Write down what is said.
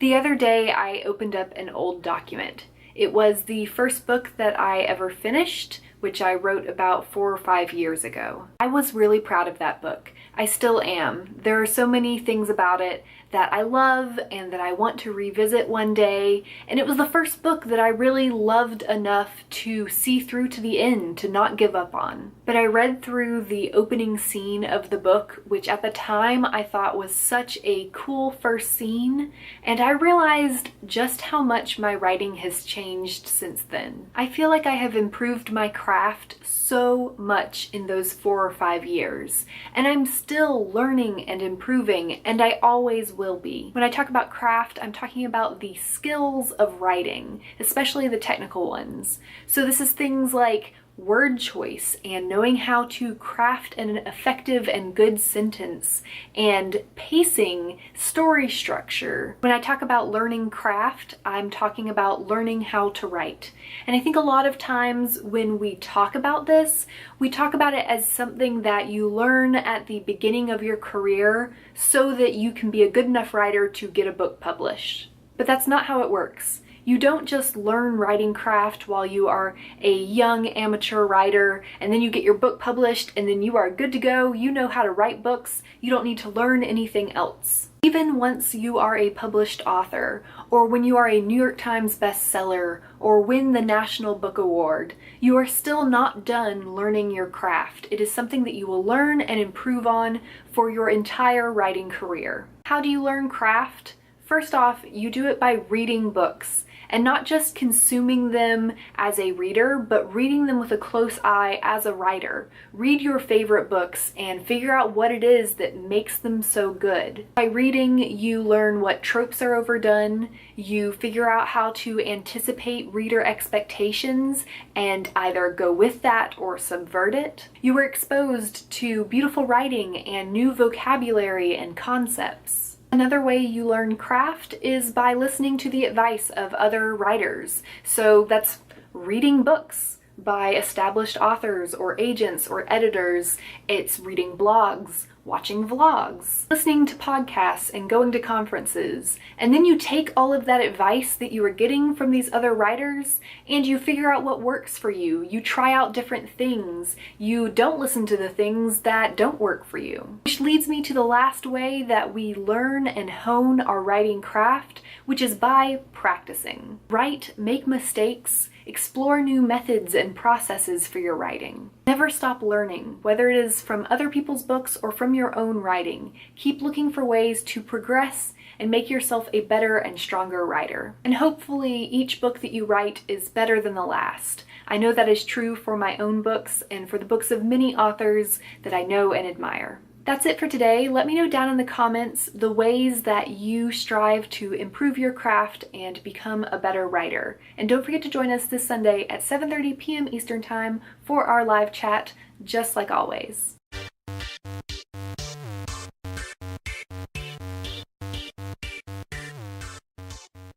The other day I opened up an old document. It was the first book that I ever finished, which I wrote about 4 or 5 years ago. I was really proud of that book. I still am. There are so many things about it that I love and that I want to revisit one day, and it was the first book that I really loved enough to see through to the end, to not give up on. But I read through the opening scene of the book, which at the time I thought was such a cool first scene, and I realized just how much my writing has changed since then. I feel like I have improved my craft so much in those 4 or 5 years, and I'm still learning and improving, and I always will be. When I talk about craft, I'm talking about the skills of writing, especially the technical ones. So this is things like word choice and knowing how to craft an effective and good sentence, and pacing, story structure. When I talk about learning craft, I'm talking about learning how to write. And I think a lot of times when we talk about this, we talk about it as something that you learn at the beginning of your career so that you can be a good enough writer to get a book published. But that's not how it works. You don't just learn writing craft while you are a young amateur writer and then you get your book published and then you are good to go. You know how to write books. You don't need to learn anything else. Even once you are a published author, or when you are a New York Times bestseller, or win the National Book Award, you are still not done learning your craft. It is something that you will learn and improve on for your entire writing career. How do you learn craft? First off, you do it by reading books. And not just consuming them as a reader, but reading them with a close eye as a writer. Read your favorite books and figure out what it is that makes them so good. By reading, you learn what tropes are overdone, you figure out how to anticipate reader expectations and either go with that or subvert it. You are exposed to beautiful writing and new vocabulary and concepts. Another way you learn craft is by listening to the advice of other writers. So that's reading books by established authors or agents or editors. It's reading blogs, watching vlogs, listening to podcasts, and going to conferences. And then you take all of that advice that you are getting from these other writers and you figure out what works for you. You try out different things. You don't listen to the things that don't work for you. Which leads me to the last way that we learn and hone our writing craft, which is by practicing. Write, make mistakes, explore new methods and processes for your writing. Never stop learning, whether it is from other people's books or from your own writing. Keep looking for ways to progress and make yourself a better and stronger writer. And hopefully each book that you write is better than the last. I know that is true for my own books and for the books of many authors that I know and admire. That's it for today. Let me know down in the comments the ways that you strive to improve your craft and become a better writer. And don't forget to join us this Sunday at 7:30 p.m. Eastern Time for our live chat, just like always.